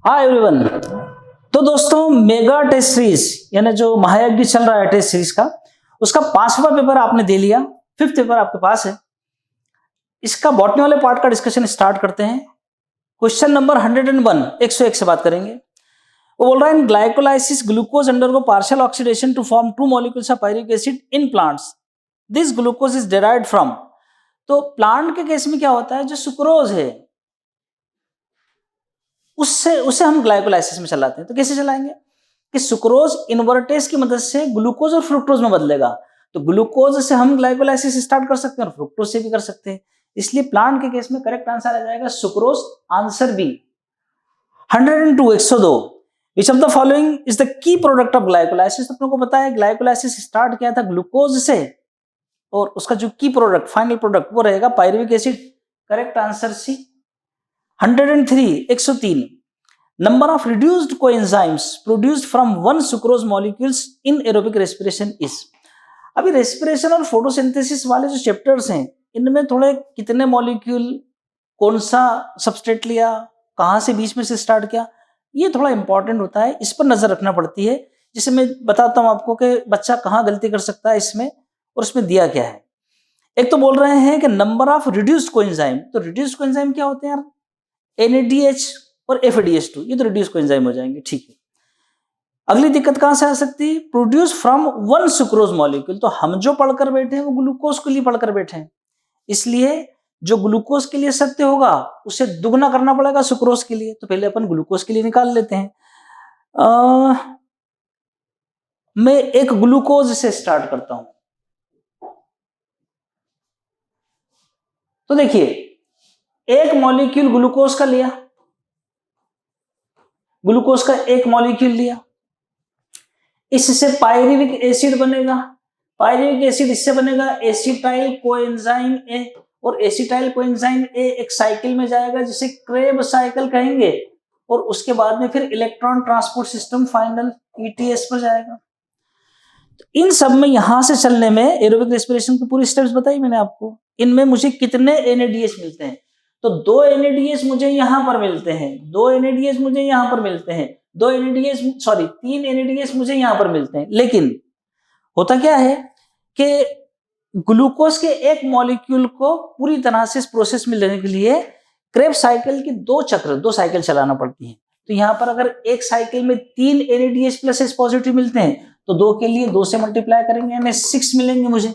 Hi everyone. तो दोस्तों mega test series यानी जो महायज्ञ चल रहा है टेस्ट सीरीज का, उसका 5वां पेपर आपने दे लिया, 5th पेपर आपके पास है। इसका बॉटनी वाले पार्ट का डिस्कशन स्टार्ट करते हैं। क्वेश्चन नंबर 101 101 से बात करेंगे। वो बोल रहा है in glycolysis glucose undergo partial oxidation to form 2 molecules of pyruvic acid in plants. This glucose is derived from. तो प्लांट के केस में क्या होता है, जो सुक्रोज है उसे हम ग्लाइकोलाइसिस में चलाते हैं। तो कैसे चलाएंगे कि सुक्रोज इन्वर्टेज की मदद से ग्लूकोज और फ्रुक्टोज में बदलेगा। तो ग्लूकोज से हम ग्लाइकोलाइसिस स्टार्ट कर सकते हैं और फ्रुक्टोज से भी कर सकते हैं। इसलिए प्लांट के केस में करेक्ट आंसर आ जाएगा sucrose, answer B. 102 102 which of the following is the key product of glycolysis. अपने को पता है ग्लाइकोलाइसिस स्टार्ट किया था ग्लूकोज से और उसका जो की प्रोडक्ट फाइनल प्रोडक्ट वो रहेगा pyruvic acid. Correct answer C. 103 103 number of reduced coenzymes produced from one sucrose molecules in aerobic respiration is। अभी रेस्पिरेशन और फोटोसिंथेसिस वाले जो चैप्टर्स हैं इनमें थोड़े कितने मॉलिक्यूल, कौन सा सबस्ट्रेट लिया, कहां से बीच में से स्टार्ट किया, ये थोड़ा इंपॉर्टेंट होता है, इस पर नजर रखना पड़ती है। जिसे मैं बताता हूं आपको कि बच्चा कहां गलती कर सकता है इसमें और उसमें दिया क्या है। एक तो बोल रहे हैं कि नंबर ऑफ रिड्यूस्ड कोएंजाइम। तो रिड्यूस्ड कोएंजाइम क्या होते हैं यार, NADH और FADH2, ये तो रिड्यूस कोएंजाइम हो जाएंगे। ठीक है, अगली दिक्कत कहां से आ सकती है, produce from one sucrose molecule. तो हम जो पढ़कर बैठे हैं वो ग्लूकोज के लिए पढ़कर बैठे हैं, इसलिए जो ग्लूकोज के लिए सत्य होगा उसे दुगना करना पड़ेगा सुक्रोज के लिए। तो पहले अपन ग्लूकोज के लिए निकाल लेते हैं। मैं एक ग्लूकोज से स्टार्ट करता हूं। तो देखिए एक मॉलिक्यूल ग्लूकोज का लिया, ग्लूकोज का एक मॉलिक्यूल लिया, इससे पायरुविक एसिड बनेगा। पायरुविक एसिड इससे बनेगा एसिटाइल कोएंजाइम ए, और एसिटाइल कोएंजाइम ए एक साइकिल में जाएगा जिसे क्रेब साइकिल कहेंगे, और उसके बाद में फिर electron transport system final ETS पर जाएगा। तो इन सब में यहां से चलने में एरोबिक रेस्पिरेशन की पूरी स्टेप्स बताई मैंने आपको। इनमें मुझे कितने NADH मिलते हैं, तो 2 NADH मुझे यहां पर मिलते हैं, 2 NADH मुझे यहां पर मिलते हैं, 3 NADH मुझे यहां पर मिलते हैं। लेकिन होता क्या है कि ग्लूकोज के एक मॉलिक्यूल को पूरी तरह से इस प्रोसेस में लेने के लिए क्रेब साइकिल की 2 साइकिल चलाना पड़ती है। तो यहां पर अगर एक साइकिल में 3 NADH प्लस H पॉजिटिव मिलते हैं तो 2 के लिए 2 से मल्टीप्लाई करेंगे, यानी 6 मिलेंगे मुझे।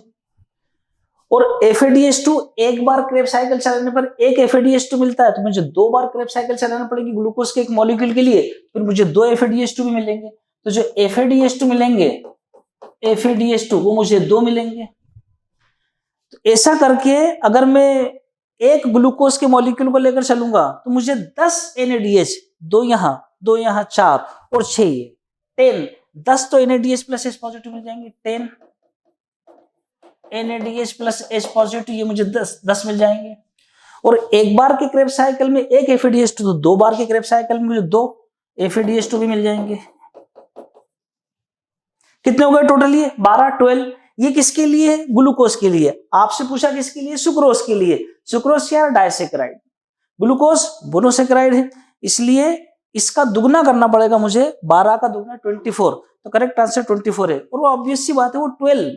और FADH2 एक बार क्रेब साइकिल चलाने पर एक FADH2 मिलता है, तो मुझे 2 बार क्रेब साइकिल चलाना पड़ेगी ग्लूकोज के एक मॉलिक्यूल के लिए, फिर मुझे 2 FADH2 भी मिलेंगे। तो जो FADH2 मिलेंगे, FADH2 वो मुझे 2 मिलेंगे। तो ऐसा करके अगर मैं एक ग्लूकोज के मॉलिक्यूल को लेकर चलूंगा तो मुझे 10 NADH, 2 यहां 4 और 6 10, 10 तो NADH प्लस H पॉजिटिव मिल जाएंगे, 10 NADH प्लस H पॉजिटिव, ये मुझे 10 मिल जाएंगे। और एक बार के क्रेब साइकिल में एक FADH2, तो 2 बार के क्रेब साइकिल में मुझे 2 FADH2 भी मिल जाएंगे। कितने हो गए टोटल, ये 12 12। ये किसके लिए, ग्लूकोज के लिए। आपसे पूछा किसके लिए, सुक्रोज के लिए। सुक्रोज क्या है, डाइसेक्राइड, ग्लूकोज मोनोसेक्राइड है, इसलिए इसका दुगना करना पड़ेगा मुझे, 12 का दुगना 24। तो करेक्ट आंसर 24 है। और वो ऑब्वियस सी बात है, वो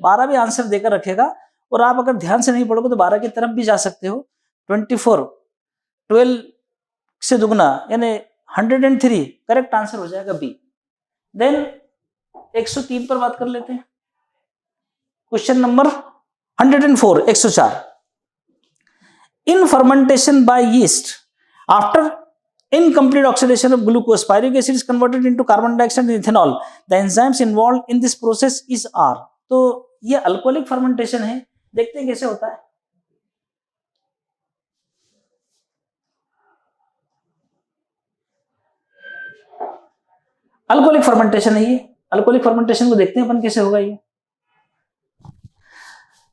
12 भी आंसर देकर रखेगा, और आप अगर ध्यान से नहीं पढ़ोगे तो 12 की तरफ भी जा सकते हो। 24 12 से दुगना यानी 103, करेक्ट आंसर हो जाएगा बी। देन 103 पर बात कर लेते हैं। Question number 104 104 in fermentation by yeast after incomplete oxidation of glucose, pyruvic acid is converted into carbon dioxide and ethanol. The enzymes involved in this process is R। तो ये alcoholic fermentation है, देखते हैं कैसे होता है। अल्कोहलिक फर्मेंटेशन है ये, अल्कोहलिक फर्मेंटेशन को देखते हैं अपन कैसे होगा ये।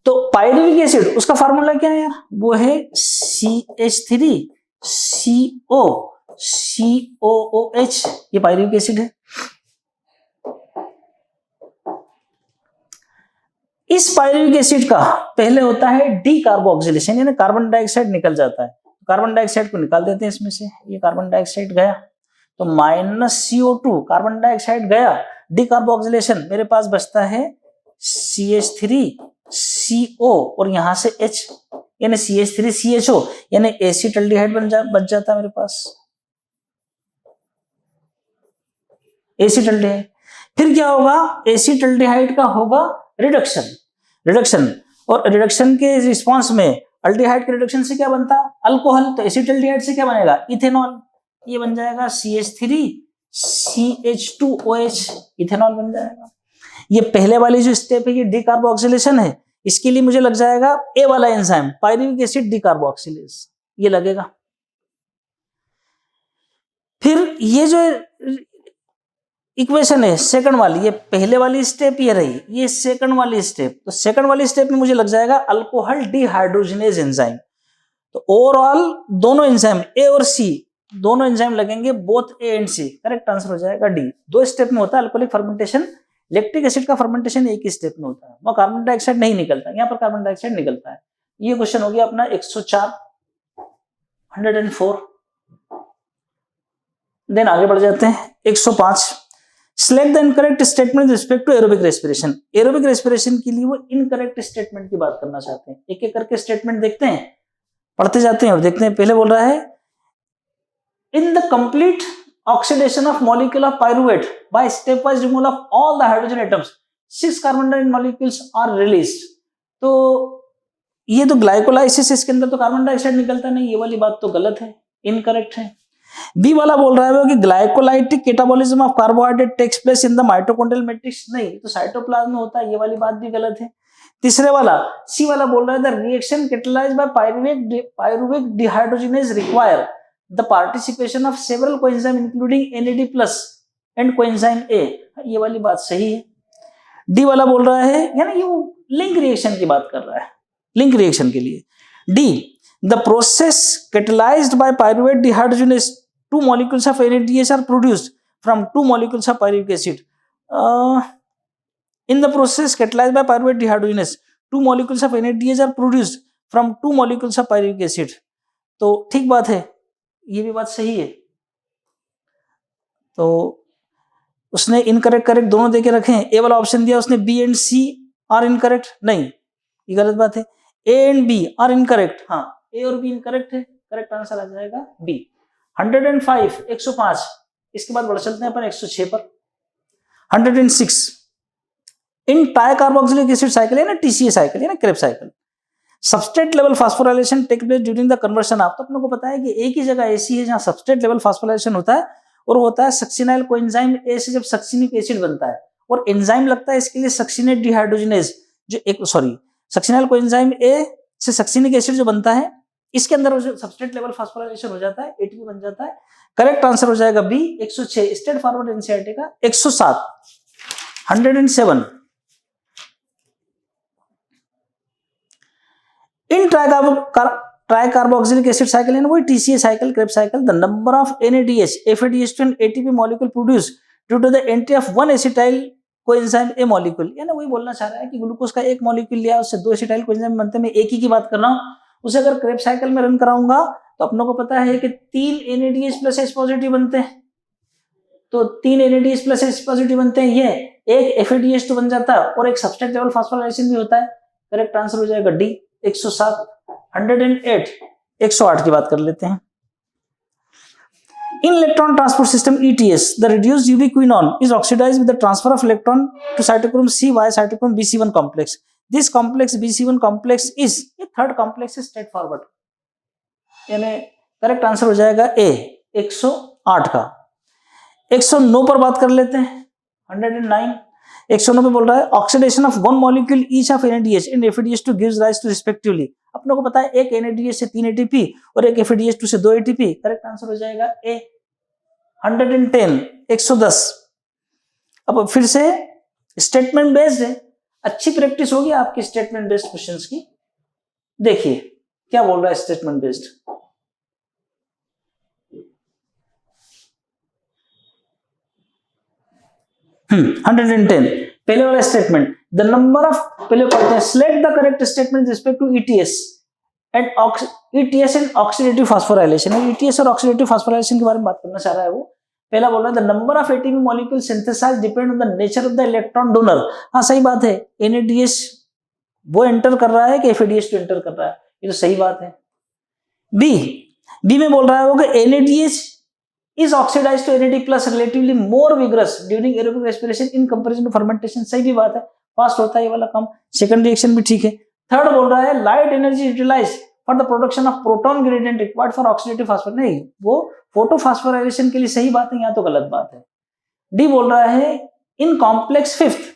तो पायरुविक एसिड उसका फार्मूला क्या है यार, वो है CH3COOH, ये पायरुविक एसिड है। इस पायरुविक एसिड का पहले होता है डीकार्बोक्सिलेशन, यानी कार्बन डाइऑक्साइड निकल जाता है। कार्बन डाइऑक्साइड को निकाल देते हैं इसमें से, ये कार्बन डाइऑक्साइड गया, तो -CO2 कार्बन डाइऑक्साइड गया, डिकार्बोक्सिलेशन मेरे पास बचता है CH3CO और यहां से H यानी CH3CHO यानी एसिटल्डिहाइड बच जाता है मेरे पास, एसिटल्डिहाइड। फिर क्या होगा, एसिटल्डिहाइड का होगा रिडक्शन और रिडक्शन के रिस्पांस में अल्डिहाइड के रिडक्शन से क्या बनता, अल्कोहल, तो एसिटल्डिहाइड से क्या बनेगा, इथेनॉल, ये बन जाएगा CH3CH2OH, इथेनॉल बन जाएगा। ये पहले वाली जो स्टेप है ये डिकार्बोक्सिलेशन है, इसके लिए मुझे लग जाएगा ए वाला एंजाइम पायरुविक एसिड डिकार्बोक्सिलेज, ये लगेगा। फिर ये जो इक्वेशन है सेकंड वाली, ये पहले वाली स्टेप ये रही, ये सेकंड वाली स्टेप, तो सेकंड वाली स्टेप में मुझे लग जाएगा अल्कोहल डिहाइड्रोजनेज एंजाइम। तो ओवरऑल दोनों एंजाइम ए और सी दोनों एंजाइम लगेंगे, both A and C, correct answer हो जाएगा डी। 2 स्टेप में होता है अल्कोहलिक फर्मेंटेशन, लैक्टिक एसिड का फर्मेंटेशन एक ही स्टेप में होता है, वहां कार्बन डाइऑक्साइड नहीं निकलता, यहाँ पर कार्बन डाइऑक्साइड निकलता है। ये क्वेश्चन हो गया अपना 104 104। देन आगे बढ़ जाते हैं 105। Select the incorrect statement with respect to aerobic respiration। Aerobic respiration के लिए वो इनकरेक्ट स्टेटमेंट की बात करना चाहते हैं। एक एक करके स्टेटमेंट देखते हैं, पढ़ते जाते हैं और देखते हैं। पहले बोल रहा है in the complete oxidation of molecule of pyruvate by step wise removal of all the hydrogen atoms 6 carbon dioxide molecules are released. तो ये तो ग्लाइकोलाइसिस, इसके अंदर तो कार्बन डाइऑक्साइड निकलता नहीं, ये वाली बात तो गलत है, इनकरेक्ट है। बी वाला बोल रहा है कि glycolytic catabolism of carbohydrate takes place in the mitochondrial matrix, नहीं तो साइटोप्लाज्म में होता है, ये वाली बात भी गलत है। तीसरे वाला सी वाला बोल रहा है the reaction catalysed by pyruvic dehydrogenase require the participation of several coenzyme including NAD+ and coenzyme A, ये वाली बात सही है। डी वाला बोल रहा है यानी ये लिंक रिएक्शन की बात कर रहा है, लिंक रिएक्शन के लिए। D the process catalysed by pyruvate dehydrogenase 2 molecules of NADH are produced from 2 molecules of pyruvic acid. In the process catalyzed by pyruvate dehydrogenase, 2 molecules of NADH are produced from 2 molecules of pyruvic acid. तो ठीक बात है, ये भी बात सही है। तो उसने इनकरेक्ट करेक्ट दोनों देके रखे हैं। ए वाला ऑप्शन दिया उसने B and C are incorrect, नहीं ये गलत बात है। A and B are incorrect, हाँ ए और बी इनकरेक्ट है, करेक्ट आंसर आ जाएगा बी। 105 105। इसके बाद बढ़ चलते हैं अपन 106 पर। 106 इन ट्राइकार्बोक्सिलिक एसिड साइकिल है ना, TCA साइकिल है ना, Krebs cycle, substrate level phosphorylation take place during the conversion of. तो अपने को पता है कि एक ही जगह ऐसी है जहां सबस्ट्रेट लेवल फास्फोराइलेशन होता है और होता है सक्सिनाइल कोएंजाइम ए से जब सक्सिनिक एसिड बनता है और एंजाइम लगता है इसके लिए सक्सिनेट डिहाइड्रोजनेज, जो एक सक्सिनाइल कोएंजाइम ए से सक्सिनिक एसिड जो बनता है इसके अंदर सबस्ट्रेट लेवल फास्फोराइलेशन हो जाता है, ATP बन जाता है। करेक्ट आंसर हो जाएगा बी 106। स्ट्रेट फॉरवर्ड एनसीईआरटी का 107। 107 इन ट्राइकार्बोक्सिलिक एसिड साइकिल है ना, वही TCA cycle, Krebs cycle, the number of NADH, FADH2 and ATP molecule produce due to the entry of 1 acetyl coenzyme A molecule, यानी वही बोलना चाह रहा है कि ग्लूकोज का एक मॉलिक्यूल लिया उससे 2 एसिटाइल कोएंजाइम बनते हैं। मैं एक ही की बात कर रहा हूं, उसे अगर क्रेब्स साइकिल में रन कराऊंगा तो अपनों को पता है कि 3 NADH+ H पॉजिटिव बनते हैं, तो 3 NADH+ H पॉजिटिव बनते हैं, ये एक FADH2 बन जाता है और एक सबस्ट्रेट लेवल फास्फोराइलेशन भी होता है। करेक्ट आंसर हो जाएगा डी 107। 108 108 की बात कर लेते हैं। In electron transport system ETS, the reduced ubiquinone is oxidized with the transfer of electron to cytochrome C via cytochrome BC1 complex. This complex BC1 complex is ये थर्ड कॉम्प्लेक्स है straight forward, यानी correct answer हो जाएगा ए 108 का। 109 पर बात कर लेते हैं। 109 109 पे बोल रहा है oxidation of 1 molecule each of NADH and FADH2 gives rise two respectively. अपने को पता है एक NADH से 3 ATP और एक FADH2 से 2 ATP। करेक्ट आंसर हो जाएगा ए 110 110। अब फिर से स्टेटमेंट बेस्ड है, अच्छी प्रैक्टिस होगी आपकी स्टेटमेंट बेस्ड क्वेश्चंस की। देखिए क्या बोल रहा है स्टेटमेंट बेस्ड। 110 पहले वाला स्टेटमेंट, द नंबर ऑफ, पहले पढ़ते हैं, select the correct statement respect to ETS and ETS and oxidative phosphorylation. ETS और ऑक्सीडेटिव फास्फोराइलेशन के बारे में बात करना चाह रहा है वो। पहला बोल रहा है the number of ATP molecule synthesise depend on the nature of the electron donor. हाँ सही बात है, NADH वो एंटर कर रहा है कि FADH तो एंटर कर रहा है, ये तो सही बात है। बी में बोल रहा है वो कि NADH is oxidized to NAD plus relatively more vigorous during aerobic respiration in comparison to fermentation। सही भी बात है, फास्ट होता है ये वाला काम। सेकंड रिएक्शन भी ठीक है। थर्ड बोल रहा है light energy utilise for the production of proton gradient required for oxidative phosphorylation. नहीं, वो फोटोफॉस्फोराइलेशन के लिए सही बात है, यहाँ तो गलत बात है। डी बोल रहा है in complex fifth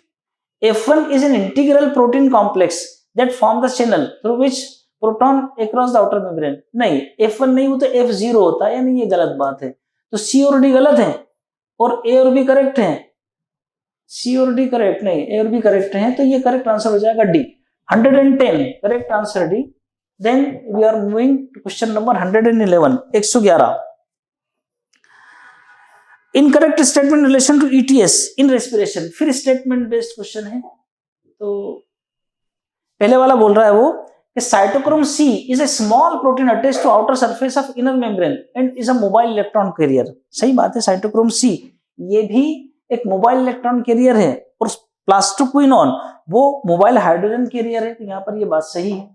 F1 is an integral protein complex that form the channel through which proton across the outer membrane। नहीं, F1 नहीं, वो तो F0 होता है, यानी ये गलत बात है। तो C और D गलत है और A और B करेक्ट है। C और D करेक्ट नहीं, A और B करेक्ट है, तो ये करेक्ट आंसर हो जाएगा D। 110 correct answer D। Then we are moving to question number 111, 111। Incorrect statement relation to ETS in respiration. फिर स्टेटमेंट बेस्ड क्वेश्चन है। तो पहले वाला बोल रहा है वो कि cytochrome C is a small protein attached to outer surface of inner membrane and is a mobile electron carrier. सही बात है, साइटोक्रोम C ये भी एक मोबाइल इलेक्ट्रॉन कैरियर है और प्लास्टोक्विनोन वो मोबाइल हाइड्रोजन कैरियर है, तो यहाँ पर ये बात सही है।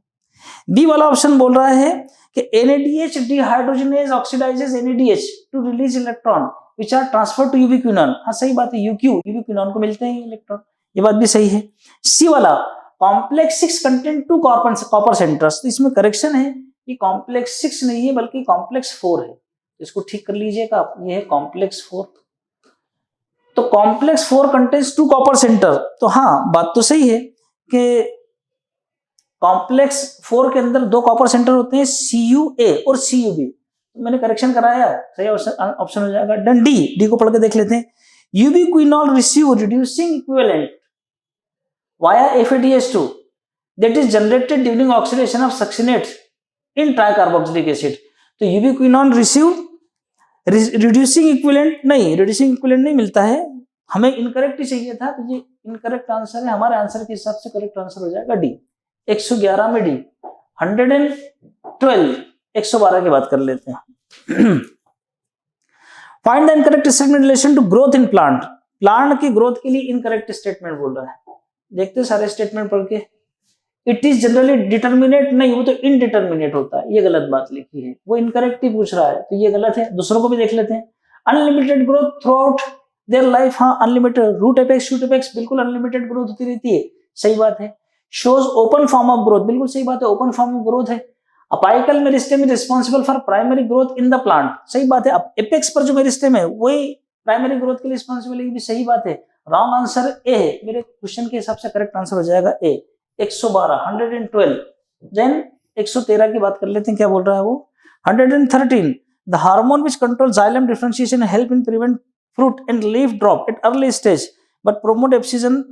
बी वाला ऑप्शन बोल रहा है कि NADH dehydrogenase oxidises NADH to release electron which are transferred to ubiquinone। हाँ सही बात है, ubiquinone को मिलते हैं इलेक्ट्रॉन, ये बात भी सही है। सी वाला कॉम्प्लेक्स 6 कंटेंट 2 कॉपर सेंटर्स, तो इसमें करेक्शन है, ये कॉम्प्लेक्स 6 नहीं है बल्कि कॉम्प्लेक्स 4 है, इसको ठीक कर लीजिएगा आप, ये है कॉम्प्लेक्स 4। तो कॉम्प्लेक्स 4 कंटेंट्स 2 कॉपर सेंटर, तो हाँ बात तो सही है कि कॉम्प्लेक्स 4 के अंदर 2 कॉपर सेंटर होते हैं, CuA और CuB। मैंने करेक्शन कराया, सही ऑप्शन हो जाएगा डन। डी को पढ़ के देख लेते हैं। Ubiquinol receive reducing equivalent via FADH2 that is generated during oxidation of succinate in tricarboxylic acid। तो यूबिक्विनोल रिसीव रिड्यूसिंग इक्विवेलेंट नहीं, रिड्यूसिंग इक्विवेलेंट नहीं मिलता है, हमें इनकरेक्ट ही चाहिए था, तो ये इनकरेक्ट आंसर है। हमारे आंसर के हिसाब से करेक्ट आंसर हो जाएगा डी। 111 में डी। 112 112 की बात कर लेते हैं। Find the incorrect statement relation to growth in plant. Plant की ग्रोथ के लिए इनकरेक्ट स्टेटमेंट बोल रहा है, देखते हैं सारे स्टेटमेंट पढ़ के। इट इज जनरली डिटर्मिनेट नहीं, वो तो इनडिटर्मिनेट होता है, ये गलत बात लिखी है, वो इनकरेक्ट ही पूछ रहा है, तो ये गलत है। दूसरों को भी देख लेते हैं। Unlimited growth throughout their life, हाँ unlimited. Root apex shoot apex बिल्कुल अनलिमिटेड ग्रोथ होती रहती है, सही बात है। Shows open form of growth, बिल्कुल सही बात है, ओपन फॉर्म ऑफ ग्रोथ है। Apical meristem is responsible for primary growth in the plant, सही बात है। अब एपेक्स पर जो मेरिस्टेम है वही प्राइमरी ग्रोथ के लिए रिस्पॉन्सिबल है, ये भी सही बात है। रॉन्ग आंसर ए है, मेरे क्वेश्चन के हिसाब से करेक्ट आंसर हो जाएगा ए। 112 112। देन 113 की बात कर लेते हैं, क्या बोल रहा है वो। 113 the hormone which control xylem differentiation help in prevent fruit and leaf drop at early stage but promote abscission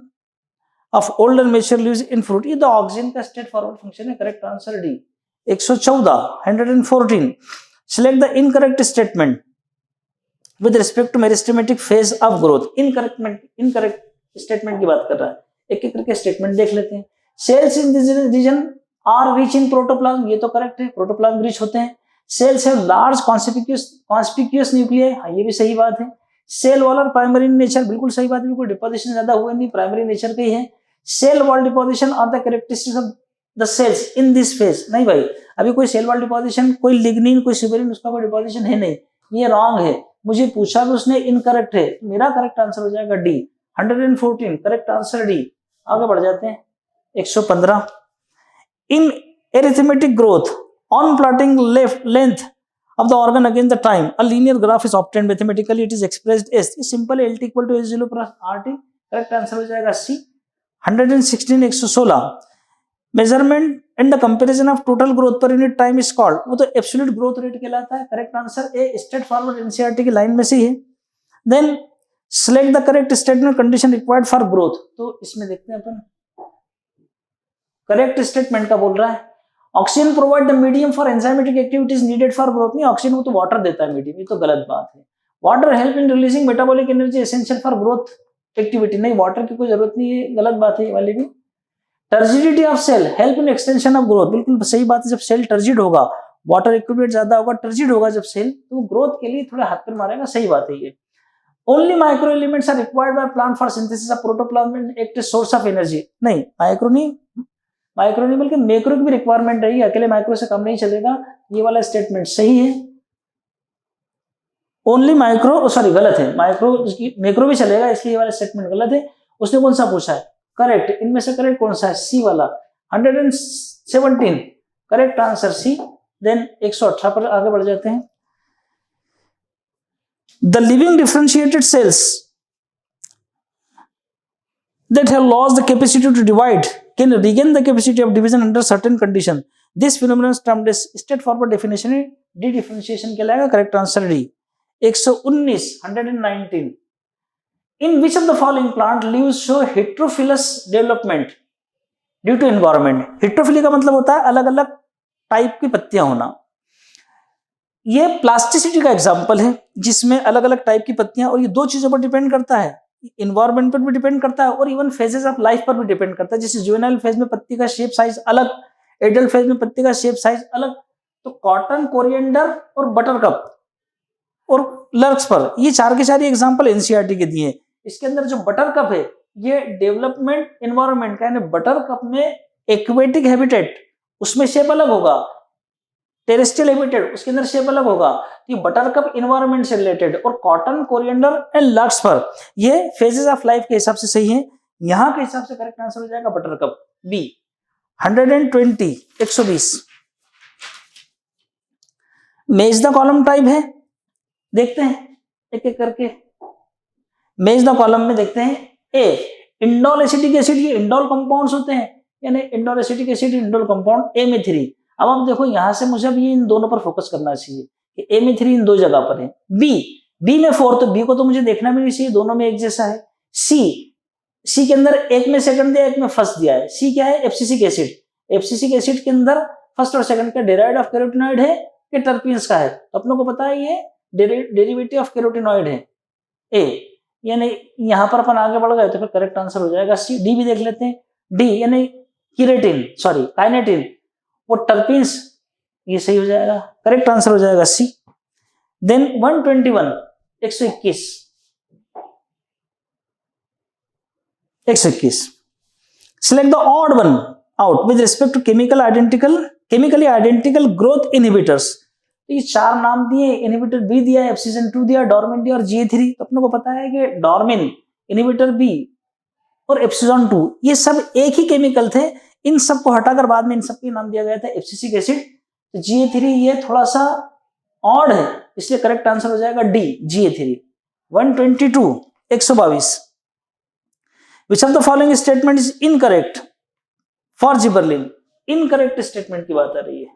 of older mature leaves in fruit. ये द ऑक्सिन का स्ट्रेट फॉरवर्ड फंक्शन है, correct answer D. 114 114 select the incorrect statement with respect to meristematic phase of growth। Incorrect statement की बात कर रहा है, एक एक करके स्टेटमेंट देख लेते हैं। Cells in this region are rich in protoplasm, ये तो करेक्ट है, प्रोटोप्लाज्म रिच होते हैं। Cells have large conspicuous nuclei, हाँ ये भी सही बात है। सेल वॉल और प्राइमरी नेचर, बिल्कुल सही बात है, कोई डिपोजिशन ज्यादा हुआ नहीं, प्राइमरी नेचर का ही है। Cell wall deposition are the characteristics of the cells in this phase, नहीं भाई अभी कोई सेल वॉल डिपोजिशन, कोई लिग्निन कोई सिबेरिन उसका कोई डिपोजिशन है नहीं, ये रॉन्ग है। मुझे पूछा भी उसने इनकरेक्ट है, मेरा करेक्ट आंसर हो जाएगा डी। 114 correct answer D. आगे बढ़ जाते हैं। 115 in arithmetic growth on plotting length of the organ against the time a linear graph is obtained mathematically, it is expressed as simple LT equal to S0 plus RT, correct answer हो जाएगा C. 116 116 measurement and the comparison of total growth per unit time is called, वो तो absolute growth rate कहलाता है, correct answer A. Straight forward NCERT की line में से ही है। Then select the correct statement condition required for growth, तो इसमें देखते हैं अपन करेक्ट स्टेटमेंट का बोल रहा है। Oxygen provide the medium for enzymatic activities needed for growth, नहीं ऑक्सीजन को तो वाटर देता है मीडियम, ये तो गलत बात है। Water help in releasing metabolic energy essential for growth activity, नहीं वाटर की कोई जरूरत नहीं है, गलत बात है ये वाली भी। Turgidity of cell help in extension of growth, बिल्कुल सही बात है। जब सेल टर्जिड होगा, वाटर इक्विपमेंट ज्यादा होगा, टर्जिड होगा जब सेल, तो ग्रोथ के लिए थोड़ा हाथ पर मारेगा, सही बात है ये। Only micro elements are required by plant for synthesis of protoplasm and act as source of energy. नहीं, माइक्रो नहीं बल्कि मैक्रो की भी रिक्वायरमेंट रही है, अकेले माइक्रो से काम नहीं चलेगा। ये वाला स्टेटमेंट सही है। ओनली माइक्रो, सॉरी गलत है, मैक्रो भी चलेगा, इसलिए ये वाला स्टेटमेंट गलत है। उसने कौन सा पूछा है? करेक्ट। इनमें से करेक्ट कौन सा है? सी वाला 117, करेक्ट आंसर सी। देन 118 पर आगे बढ़ जाते हैं। The living differentiated sales that have lost the capacity to divide can regain the capacity of division under certain condition. This phenomenon is termed as straightforward definition. Dedifferentiation कहलाएगा। Correct answer D. 119 in which of the following plant leaves show heterophilous development due to environment? heterophilia का मतलब होता है अलग अलग type की पत्तियां होना। ये प्लास्टिसिटी का एग्जाम्पल है जिसमें अलग अलग टाइप की पत्तियां, और ये दो चीजों पर डिपेंड करता है, इन्वायरमेंट पर भी डिपेंड करता है और इवन फेजेस ऑफ लाइफ पर भी डिपेंड करता है। जैसे जुवेनाइल फेज में पत्ती का शेप साइज अलग, एडल्ट फेज में पत्ती का शेप साइज अलग। तो कॉटन, कोरिएंडर और बटरकप और लर्क्स पर, ये चार के चार एग्जांपल एनसीईआरटी के दिए। इसके अंदर जो बटरकप है ये डेवलपमेंट एनवायरमेंट का, यानी बटरकप में एक्वेटिक हैबिटेट, उसमें शेप अलग होगा, टेरेस्ट्रियल हैबिटेट उसके अंदर शेप अलग होगा। तो बटरकप एनवायरमेंट से रिलेटेड, और कॉटन, कोरिएंडर एंड लक्स पर ये फेजेस ऑफ लाइफ के हिसाब से सही है। यहां के हिसाब से करेक्ट आंसर हो जाएगा बटरकप बी। 120 मेज द कॉलम टाइप है, देखते हैं एक एक करके। मेज द कॉलम में देखते हैं ए इंडोल एसिटिक एसिड, ये इंडोल कंपाउंड्स होते हैं, यानी indole acetic acid indole compound A में 3। अब आप देखो यहां से मुझे अब ये इन दोनों पर फोकस करना चाहिए कि ए में 3 इन दो जगह पर है, बी में 4, तो बी को तो मुझे देखना भी नहीं चाहिए, दोनों में एक जैसा है। सी के अंदर एक में सेकंड दिया, एक में फर्स्ट दिया है। सी क्या है? Abscisic acid. एब्सिसिक एसिड के अंदर फर्स्ट और सेकंड का डेराइड ऑफ कैरोटिनॉइड है कि टर्पीन्स का है? तो अपनों को पता है ये डेरिवेटिव ऑफ कैरोटिनॉइड है ए, यानी यहां पर अपन आगे बढ़ गए तो फिर करेक्ट आंसर हो जाएगा सी। डी भी देख लेते हैं, डी यानी काइनेटिन वो टर्पीन्स, ये सही हो जाएगा, करेक्ट आंसर हो जाएगा C. Then 121 select the odd one out with respect to chemically identical growth inhibitors। तो ये चार नाम दिए, इनहिबिटर बी दिया, एप्सिजन 2 दिया, डॉर्मिन दिया और GA3। तो अपने को पता है कि डॉर्मिन, इनहिबिटर बी और एप्सिजन 2 ये सब एक ही केमिकल थे। इन सब को हटाकर बाद में इन सब के नाम दिया गया था एब्सिसिक एसिड। तो GA3 ये थोड़ा सा ऑड है, इसलिए करेक्ट आंसर हो जाएगा D, GA3। 122 Which of the following statement is incorrect for gibberellin? Incorrect statement की बात आ रही है,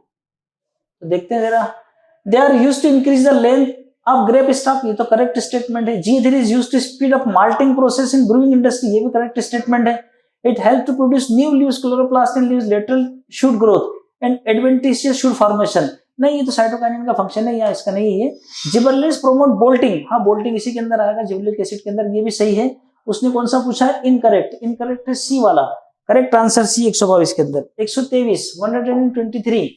तो देखते हैं जरा। They are used to increase the length of grape stock, ये तो करेक्ट स्टेटमेंट है। GA3 is used to speed up malting process in brewing industry, ये भी करेक्ट स्टेटमेंट है। It helps to produce new leaves, chloroplast in leaves, lateral shoot growth and adventitious shoot formation। नहीं, ये तो cytokinin का function है, या इसका नहीं है। जिबरेलिन्स प्रोमोट बोल्टिंग, हाँ बोल्टिंग इसी के अंदर आएगा, जिबरेलिक एसिड के अंदर, ये भी सही है। उसने कौन सा पूछा है? इनकरेक्ट है सी वाला, करेक्ट आंसर सी 122 के अंदर। 123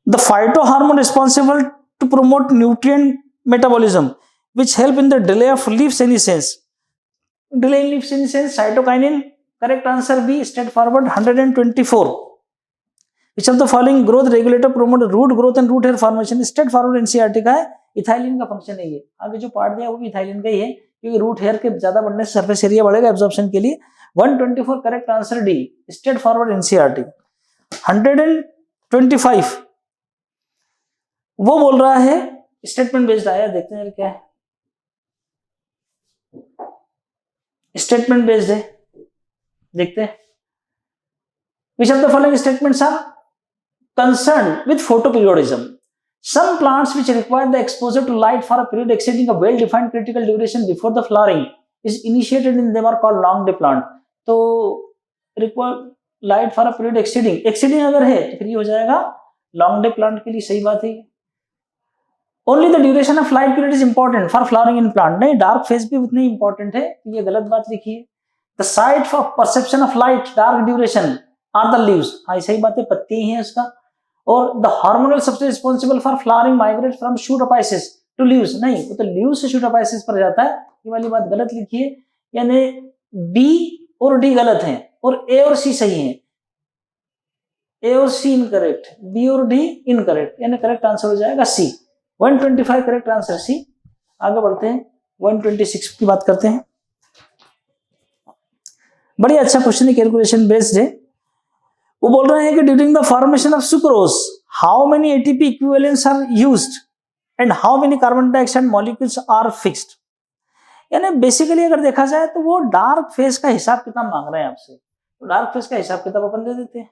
the phytohormone responsible to promote nutrient metabolism which help in the delay of leaf senescence, delay in leaf senescence, cytokinin, correct answer B, straightforward। 124 which of the following growth regulator promote root growth and root hair formation, straightforward NCERT का है। Ethylene का function है ये, आगे जो part दिया वो भी इथाइलिन का ही है, क्योंकि रूट हेयर के ज्यादा बढ़ने से सरफेस एरिया बढ़ेगा एब्जॉर्प्शन के लिए। 124 correct answer D, straight forward NCERT. 125 वो बोल रहा है स्टेटमेंट बेस्ड आया, देखते हैं क्या है। स्टेटमेंट बेस्ड है, देखते हैं। Which of the following statements are concerned with photoperiodism? Some plants which require the exposure to light for a period exceeding a well-defined critical duration before the flowering is initiated in them are called long day plant। तो require light for a period exceeding अगर है तो फिर ये हो जाएगा long day plant के लिए, सही बात है। Only the duration of light period is important for flowering in plant, नहीं dark phase भी उतनी important है, ये गलत बात लिखी है। The site for perception of light dark duration are the leaves, हाँ सही बात है, पत्ती ही है उसका। और the hormonal substance responsible for flowering migrate from shoot apices to ल्यूस, नहीं, वो तो ल्यूस से शूट अपाइसिस पर जाता है। ये वाली बात गलत लिखी है, यानी बी और डी गलत हैं और ए और सी सही हैं। ए और सी इनकरेक्ट, बी और डी इनकरेक्ट, यानी करेक्ट आंसर हो जाएगा सी। 125 करेक्ट आंसर सी। आगे बढ़ते हैं, 126 की बात करते हैं। बड़ी अच्छा क्वेश्चन है, कैलकुलेशन बेस्ड है। वो बोल रहे हैं कि during the formation of sucrose how many ATP equivalents are used and how many carbon dioxide molecules are fixed. यानी बेसिकली अगर देखा जाए तो वो डार्क फेज का हिसाब किताब मांग रहे हैं आपसे, तो डार्क फेज का हिसाब किताब अपन दे देते हैं।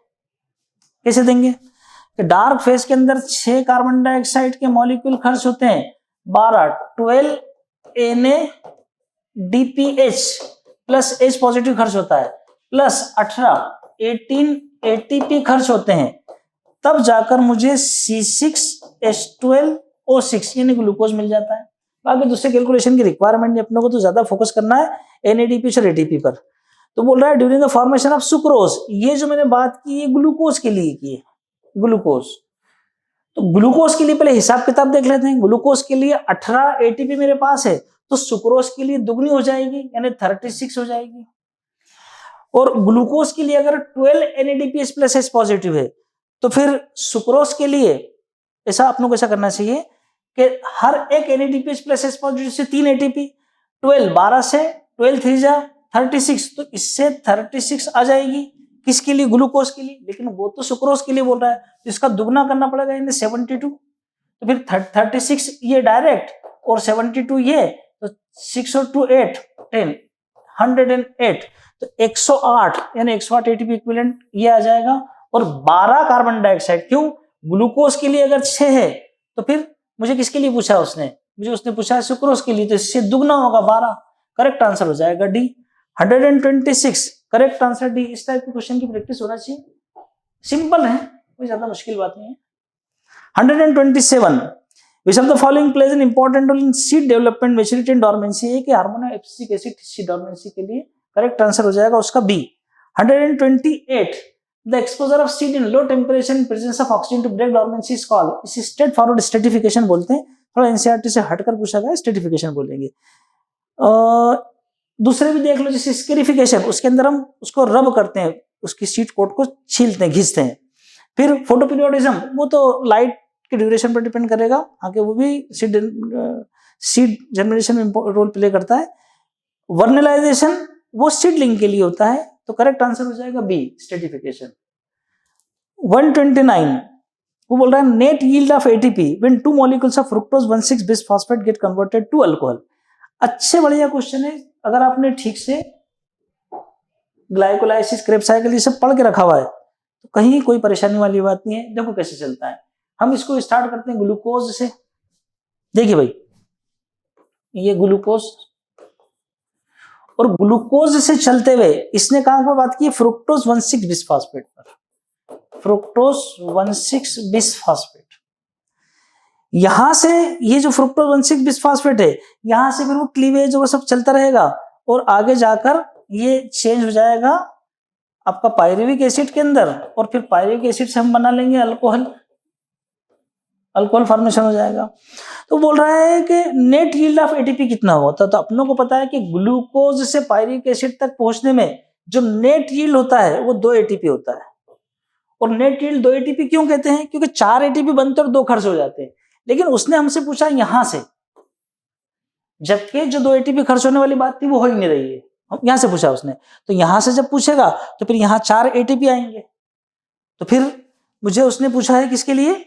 कैसे देंगे कि डार्क फेज के अंदर 6 कार्बन डाइऑक्साइड के मॉलिक्यूल खर्च होते हैं, 12 NaDPH प्लस H पॉजिटिव खर्च होता है, प्लस 18 ATP खर्च होते हैं, तब जाकर मुझे C6H12O6 यानी ग्लूकोज मिल जाता है। बाकी दूसरे कैलकुलेशन की रिक्वायरमेंट नहीं, अपने को तो ज्यादा फोकस करना है NADPH और ATP पर। तो बोल रहा है during the formation of sucrose, ये जो मैंने बात की है ग्लूकोज के लिए की है, ग्लूकोज। तो ग्लूकोज के लिए पहले हिसाब किताब देख लेते हैं। ग्लूकोज के लिए 18 ATP मेरे पास है, तो सुक्रोज के लिए दुगनी हो जाएगी यानी 36 हो जाएगी। और ग्लूकोज के लिए अगर 12 NADPH प्लस H पॉजिटिव है, तो फिर सुक्रोज के लिए ऐसा अपनों को ऐसा करना चाहिए कि हर एक NADPH प्लस H पॉजिटिव से 3 ATP, 12 से 12 3 जा 36, तो इससे 36 आ जाएगी किसके लिए, ग्लूकोज के लिए। लेकिन वो तो सुक्रोज के लिए बोल रहा है, तो इसका दुगना करना पड़ेगा यानी 72, तो फिर 36 ये डायरेक्ट और 72 ये, तो 6 और 2 8 10 108, तो 108 यानी 108 ATP इक्विवेलेंट ये आ जाएगा। और 12 कार्बन डाइऑक्साइड, क्यों, ग्लूकोज के लिए अगर 6 है तो फिर मुझे किसके लिए पूछा उसने, मुझे उसने पूछा है सुक्रोज के लिए, तो इससे दुगना होगा 12, करेक्ट आंसर हो जाएगा डी 126, करेक्ट आंसर डी। इस टाइप के क्वेश्चन की प्रैक्टिस होना चाहिए, सिंपल है, कोई ज्यादा मुश्किल बात नहीं है। 127 which of the following plays an important role in seed development, maturity and dormancy, है कि हार्मोन एब्सिसिक एसिड सीड डोर्मेंसी के लिए करेक्ट आंसर हो जाएगा उसका B. 128 the exposure of seed in low temperature in presence of oxygen to break dormancy is called, इसे straight forward stratification बोलते हैं, थोड़ा एनसीईआरटी से हटकर पूछा गया, स्ट्रेटिफिकेशन बोलेंगे। दूसरे भी देख लो, जैसे स्केरिफिकेशन, उसके अंदर हम उसको रब करते हैं, उसकी सीड कोट को छीलते हैं, घिसते हैं। फिर फोटोपीरियोडिज्म, वो तो लाइट की ड्यूरेशन पर डिपेंड करेगा, आगे वो भी सीड जर्मिनेशन में रोल प्ले करता है। वर्नलाइजेशन वो सीडलिंग के लिए होता है, तो करेक्ट आंसर हो जाएगा बी, स्ट्रेटिफिकेशन। 129 वो बोल रहा है net yield of ATP when 2 molecules of fructose 1,6 bisphosphate get converted to alcohol. अच्छे बढ़िया क्वेश्चन है, अगर आपने ठीक से ग्लाइकोलाइसिस, क्रेब्स साइकिल ये सब पढ़ के रखा हुआ है तो कहीं कोई परेशानी वाली बात नहीं है। देखो कैसे चलता है, हम इसको स्टार्ट करते हैं ग्लूकोज से। देखिए भाई, ये ग्लूकोज, और ग्लूकोज से चलते हुए इसने कहां पर बात की, फ्रुक्टोज 1,6 बिसफॉस्फेट पर, फ्रुक्टोज 1,6 बिसफॉस्फेट। यहां से ये जो फ्रुक्टोज 1,6 बिसफॉस्फेट है, यहां से फिर वो क्लीवेज वो सब चलता रहेगा और आगे जाकर ये चेंज हो जाएगा आपका पायरुविक एसिड के अंदर, और फिर पायरुविक एसिड से हम बना लेंगे अल्कोहल, अल्कोहल फॉर्मेशन हो जाएगा। तो बोल रहा है कि नेट यील्ड ऑफ एटीपी कितना होता है, तो अपनों को पता है कि ग्लूकोज से पायरुविक एसिड तक पहुंचने में जो नेट यील्ड होता है वो 2 एटीपी होता है। और नेट यील्ड 2 एटीपी क्यों कहते हैं, क्योंकि 4 एटीपी बनते और 2 खर्च हो जाते हैं। लेकिन उसने हमसे पूछा यहां से, जबकि जो 2 एटीपी खर्च होने वाली बात थी वो हो ही नहीं रही है, यहां से पूछा उसने, तो यहां से जब पूछेगा तो फिर यहां 4 एटीपी आएंगे। तो फिर मुझे उसने पूछा है किसके लिए,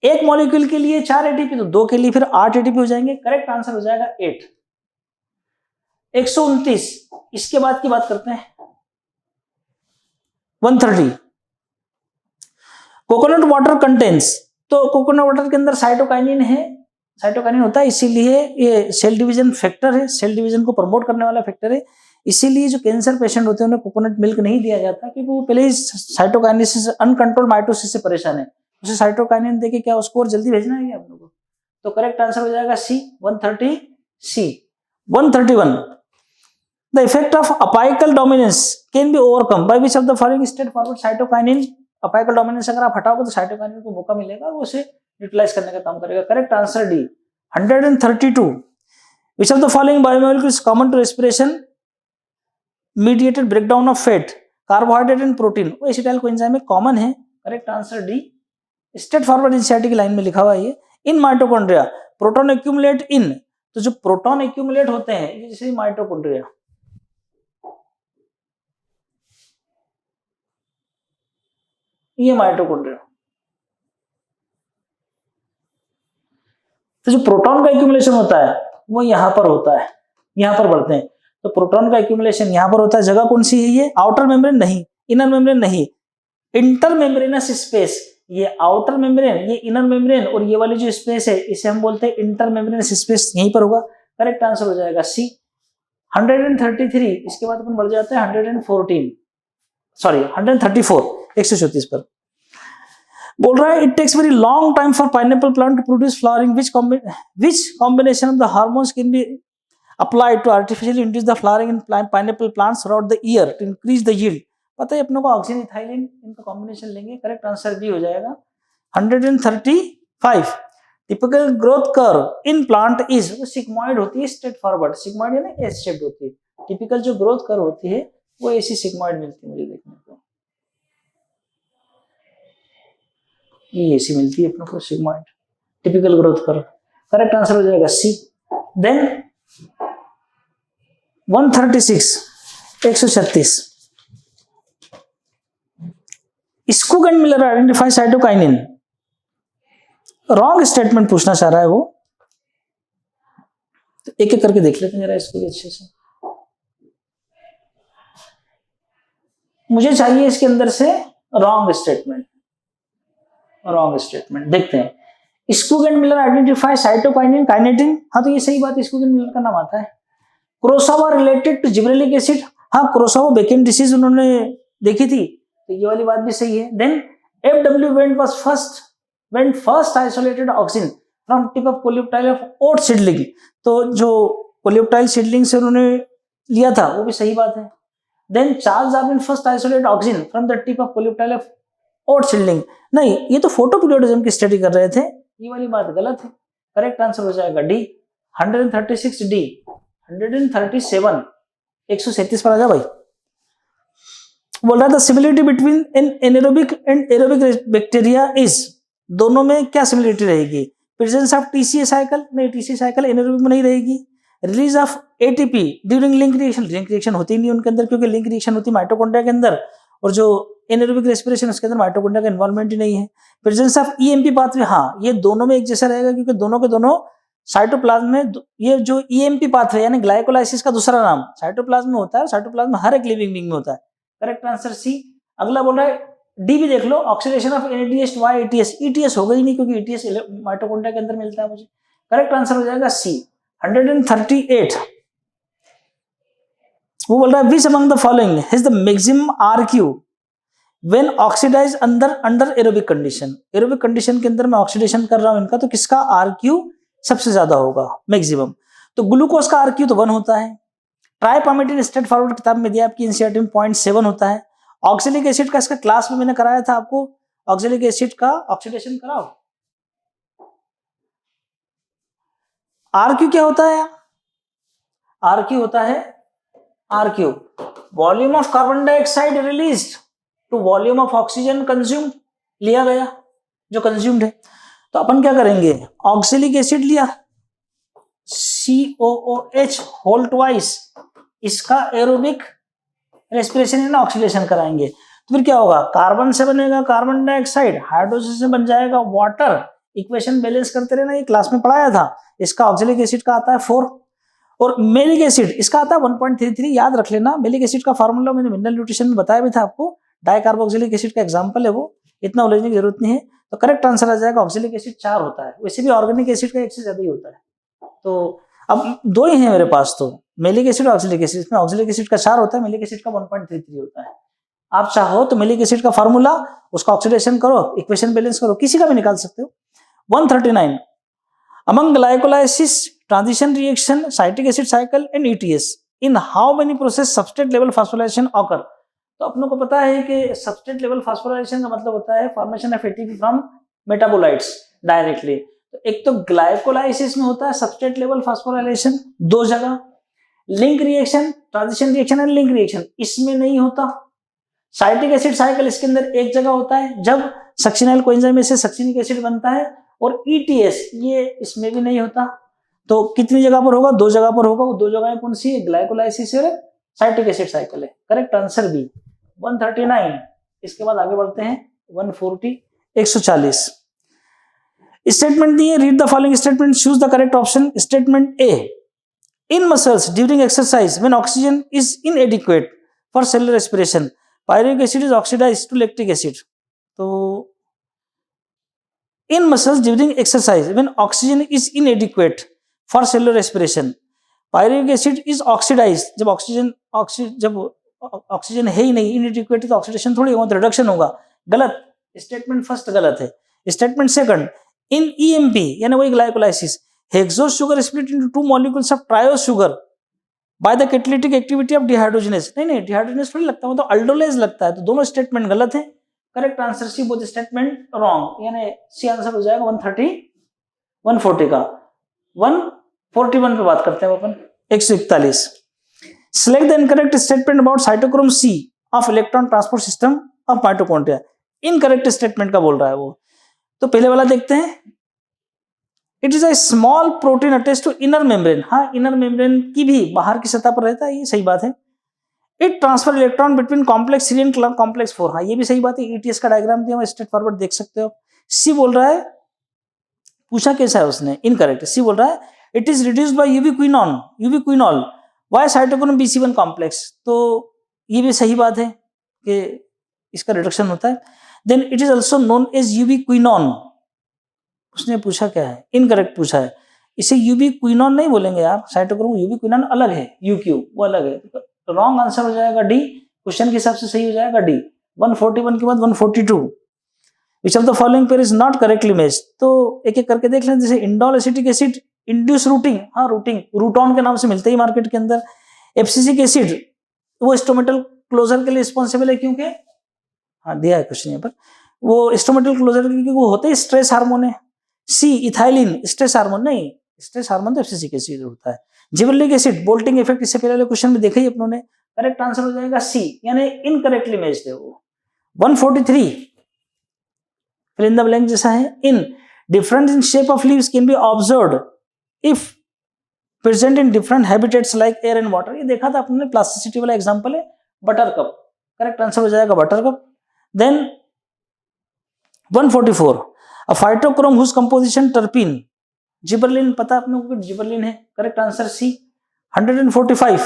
एक मॉलिक्यूल के लिए 4 एटीपी, तो 2 के लिए फिर 8 एटीपी हो जाएंगे, करेक्ट आंसर हो जाएगा 8। 129 इसके बाद की बात करते हैं। 130 कोकोनट वाटर कंटेन्स, तो कोकोनट वाटर के अंदर साइटोकाइनिन है, साइटोकाइनिन होता है, इसीलिए ये सेल डिवीजन फैक्टर है, सेल डिवीजन को प्रमोट करने वाला फैक्टर है। इसीलिए जो कैंसर पेशेंट होते हैं उन्हें कोकोनट मिल्क नहीं दिया जाता, क्योंकि वो पहले ही साइटोकाइनेसिस अनकंट्रोल माइटोसिस से परेशान है। उसे साइटोकाइनिन देके क्या उसको और जल्दी भेजना है आप लोगों को, तो करेक्ट आंसर हो जाएगा सी, 130 सी। 131 the effect of apical dominance can be overcome by which of the following straight forward cytokinin. Apical dominance अगर आप हटाओगे तो साइटोकाइनिन को मौका मिलेगा और उसे न्यूट्रलाइज करने का काम करेगा। Correct answer D. 132 which of the following biomolecule is common to respiration mediated breakdown of fat, carbohydrate and protein. वो एसिटाइल कोएंजाइम में कॉमन है। Correct answer D. Straight forward NCERT की लाइन में लिखा हुआ है ये। In mitochondria proton accumulate in, तो जो प्रोटॉन एक्यूमुलेट होते हैं जैसे माइटोकॉन्ड्रिया, ये माइटोकॉन्ड्रिया, तो जो प्रोटॉन का एक्यूमुलेशन होता है वो यहां पर होता है, यहां पर बढ़ते हैं। तो प्रोटॉन का एक्यूमुलेशन यहां पर होता है। जगह कौन सी है ये? आउटर मेम्ब्रेन नहीं, इनर मेम्ब्रेन नहीं, इंटर मेम्ब्रेनस स्पेस। ये आउटर मेम्ब्रेन, ये इनर मेम्ब्रेन, और ये वाली जो स्पेस है इसे हम बोलते हैं इंटर मेम्ब्रेनस स्पेस, यहीं पर होगा। करेक्ट आंसर हो जाएगा सी। 133। इसके बाद अपन बढ़ जाते हैं 134, 134 पर। बोल रहा है it takes very long time for pineapple plant to produce flowering, which combination of the hormones can be applied to artificially induce the flowering in pineapple plants throughout the year to increase the yield। पता है अपने को oxygen ethylene, इनका combination लेंगे। Correct answer B हो जाएगा। 135 typical growth curve in plant is, वो sigmoid होती है, स्ट्रेट फॉरवर्ड सिग्मॉइड है ना, एस शेप्ड होती है। टिपिकल जो ग्रोथ कर्व होती है वो ऐसी सिग्मॉइड मिलती है मुझे देखने को, ये ऐसी मिलती है अपने को sigmoid, typical growth curve. Correct answer हो जाएगा C. Then 136 Skoog and Miller identify cytokinin. Wrong statement पूछना चाह रहा है वो, तो एक एक करके देख लेते हैं जरा इसको अच्छे से। मुझे चाहिए इसके अंदर से रॉन्ग स्टेटमेंट, देखते हैं। Skoog and Miller identify cytokinin kinetin, हाँ तो ये सही बात, स्कूग एंड मिलर का नाम आता है। क्रोसावा रिलेटेड टू जिब्रेलिक एसिड, हाँ क्रोसावा बेकेन डिसीज उन्होंने देखी थी, तो ये वाली बात भी सही है। Then FW went first isolated auxin from tip of coleoptile of oat seedling, तो जो coleoptile seedling से उन्होंने लिया था वो भी सही बात है। Then Charles Darwin first isolated auxin from the tip of coleoptile of oat seedling, नहीं ये तो फोटोपीरियोडिज्म की स्टडी कर रहे थे, ये वाली बात गलत है। करेक्ट आंसर हो जाएगा डी। 136 डी। 137 137 पर आ जा भाई। बोल रहा था similarity between anaerobic and aerobic bacteria is, दोनों में क्या सिमिलरिटी रहेगी? प्रेजेंस ऑफ टीसीए साइकिल, नहीं टीसीए साइकिल एनारोबिक में नहीं रहेगी। Release of ATP during link reaction होती नहीं उनके अंदर, क्योंकि लिंक रिएक्शन होती है माइटोकॉन्ड्रिया के अंदर, और जो एनारोबिक रेस्पिरेशन उसके अंदर माइटोकॉन्ड्रिया का इन्वॉल्वमेंट ही नहीं है। प्रेजेंस ऑफ ईएमपी पाथवे, हाँ ये दोनों में एक जैसा रहेगा, क्योंकि दोनों के दोनों साइटोप्लाज्म में, ये जो ईएमपी पाथवे यानी ग्लाइकोलाइसिस का दूसरा नाम साइटोप्लाज्म में होता है, साइटोप्लाज्म में हर एक लिविंग बीइंग में होता है। Correct answer C. अगला बोल रहा है डी भी देख लो, oxidation of NADH to ETS, ETS होगा ही नहीं क्योंकि ETS माइटोकॉन्ड्रिया के अंदर मिलता है मुझे। करेक्ट आंसर हो जाएगा सी। 138 वो बोल रहा है which among the following has the maximum RQ when oxidise under aerobic condition. Aerobic condition के अंदर मैं ऑक्सीडेशन कर रहा हूं इनका, तो किसका RQ सबसे ज्यादा होगा मैक्सिमम? तो ग्लूकोज का RQ तो 1 होता है। ट्राइपामेटिन स्ट्रेट फॉरवर्ड किताब में दिया आपकी एनसीईआरटी में 0.7 होता है। ऑक्सैलिक एसिड का इसका क्लास में मैंने कराया था आपको, ऑक्सैलिक एसिड का ऑक्सीडेशन कराओ। RQ क्या होता है? RQ होता है RQ volume of carbon dioxide released to volume of oxygen consumed, लिया गया जो कंज्यूम्ड है। तो अपन क्या करेंगे, ऑक्सैलिक एसिड लिया COOH होल ट्वाइस, इसका एरोबिक रेस्पिरेशन है ना ऑक्सीडेशन कराएंगे, तो फिर क्या होगा, कार्बन से बनेगा कार्बन डाइऑक्साइड, हाइड्रोजन से बन जाएगा वाटर, इक्वेशन बैलेंस करते रहना, ये क्लास में पढ़ाया था। इसका ऑक्सैलिक एसिड का आता है 4 और मेलिक एसिड इसका आता है 1.33, याद रख लेना। मेलिक एसिड का फार्मूला मैंने मिनरल न्यूट्रिशन में बताया भी था आपको, डाइकार्बोक्सिलिक एसिड का एग्जांपल है वो, इतना उलझने की जरूरत नहीं है। तो करेक्ट आंसर आ जाएगा ऑक्सैलिक एसिड 4 होता है, वैसे भी ऑर्गेनिक एसिड का 1 से ज्यादा ही होता है। तो अब 2 ही है मेरे पास, तो मेलिक एसिड और ऑक्सैलिक एसिड, इसमें ऑक्सैलिक एसिड का 4 होता है, मेलिक एसिड का 1.33 होता है। आप चाहो तो मेलिक एसिड का फार्मूला, उसका ऑक्सीडेशन करो, इक्वेशन बैलेंस करो, किसी का भी निकाल सकते हो। 139 among glycolysis transition reaction citric acid cycle and ETS in how many process substrate level phosphorylation occur. तो अपनों को पता है कि सबस्ट्रेट लेवल फास्फोराइलेशन का मतलब होता है formation of ATP from metabolites. Directly. तो एक तो ग्लाइकोलाइसिस में होता है सबस्ट्रेट लेवल फास्फोराइलेशन 2 जगह, link reaction, transition reaction and link reaction इसमें नहीं होता। साइट्रिक एसिड साइकिल इसके अंदर एक जगह होता है जब सक्सिनाइल कोएंजाइम में से सक्सिनिक एसिड बनता है, और ईटीएस ये इसमें भी नहीं होता। तो कितनी जगह पर होगा? 2 जगह पर होगा। वो 2 जगह कौन सी है? ग्लाइकोलाइसिस और साइट्रिक एसिड साइकिल है। Correct answer B 139। इसके बाद आगे बढ़ते हैं 140 140 स्टेटमेंट दिए, read the following statement, choose the correct option. Statement A, in muscles during exercise when oxygen is inadequate for cellular respiration pyruvic acid is oxidized to lactic acid. तो in muscles during exercise when oxygen is inadequate for cellular respiration pyruvic acid is oxidized, जब oxygen है ही नहीं, इनएडिक्वेट तो oxidation थोड़ी होगा, reduction होगा। गलत, स्टेटमेंट फर्स्ट गलत है। स्टेटमेंट सेकंड, इन ईएमपी यानी वही glycolysis hexose sugar split into 2 molecules of triose sugar by the catalytic activity of dehydrogenase. नहीं डिहाइड्रोजनेस थोड़ी लगता है, वो तो अल्डोलेज लगता है। तो दोनों स्टेटमेंट गलत है। Correct answer C, both statement wrong, यानी सी आंसर हो जाएगा 130 140 का। 141 पे बात करते हैं अपन 141। Select the incorrect statement about cytochrome C of electron transport system of mitochondria. Incorrect statement का बोल रहा है वो। तो पहले वाला देखते हैं, it is a small protein attached to inner membrane. हाँ, इनर मेम्ब्रेन की भी बाहर की सतह पर रहता है, ये सही बात है। It transfer electron between complex 3 and complex 4। हाँ, ये भी सही बात है। ईटीएस का डायग्राम दिया, स्ट्रेट फॉरवर्ड देख सकते हो। सी बोल रहा है, पूछा कैसा है उसने, इनकरेक्ट। सी बोल रहा है it is reduced by ubiquinol via cytochrome BC1 complex. तो ये भी सही बात है कि इसका रिडक्शन होता है। Then it is also known as ubiquinone. उसने पूछा क्या है? इनकरेक्ट पूछा है। इसे यूवी क्विनॉन नहीं बोलेंगे यार, साइटोक्रोम यूवी क्विनॉन अलग है, यूक्यू वो अलग है। तो रॉन्ग आंसर हो जाएगा डी। क्वेश्चन के हिसाब से सही हो जाएगा डी। 141 के बाद 142, विच of the following pair is not correctly matched. तो एक एक करके देख लें। जैसे indole acetic acid induce routing, हाँ रूटिंग, रूटॉन के नाम से मिलते ही मार्केट के अंदर। एब्सिसिक एसिड वो स्टोमेटल क्लोजर के लिए रिस्पॉन्सिबल है, क्योंकि हाँ दिया है क्वेश्चन यहाँ पर, वो स्टोमेटल क्लोजर क्योंकि वो होते ही स्ट्रेस हार्मोन है। सी इथाइलिन स्ट्रेस हार्मोन नहीं, स्ट्रेस हार्मोन तो एब्सिसिक एसिड होता है। जिबरेलिक एसिड बोल्टिंग इफेक्ट, इससे पहले क्वेश्चन में देखा ही अपनों ने। करेक्ट आंसर हो जाएगा सी, यानी इनकरेक्टली मैच्ड है वो। 143 फिल इन द ब्लैंक जैसा है। In difference in shape of leaves can be observed if present in different habitats like air and water. ये देखा था अपने, प्लास्टिसिटी वाला एग्जांपल है बटर कप। करेक्ट आंसर हो जाएगा buttercup. Then 144 a phytochrome whose composition terpene, gibberellin, पता है अपने को जिबरलिन है। Correct answer C. 145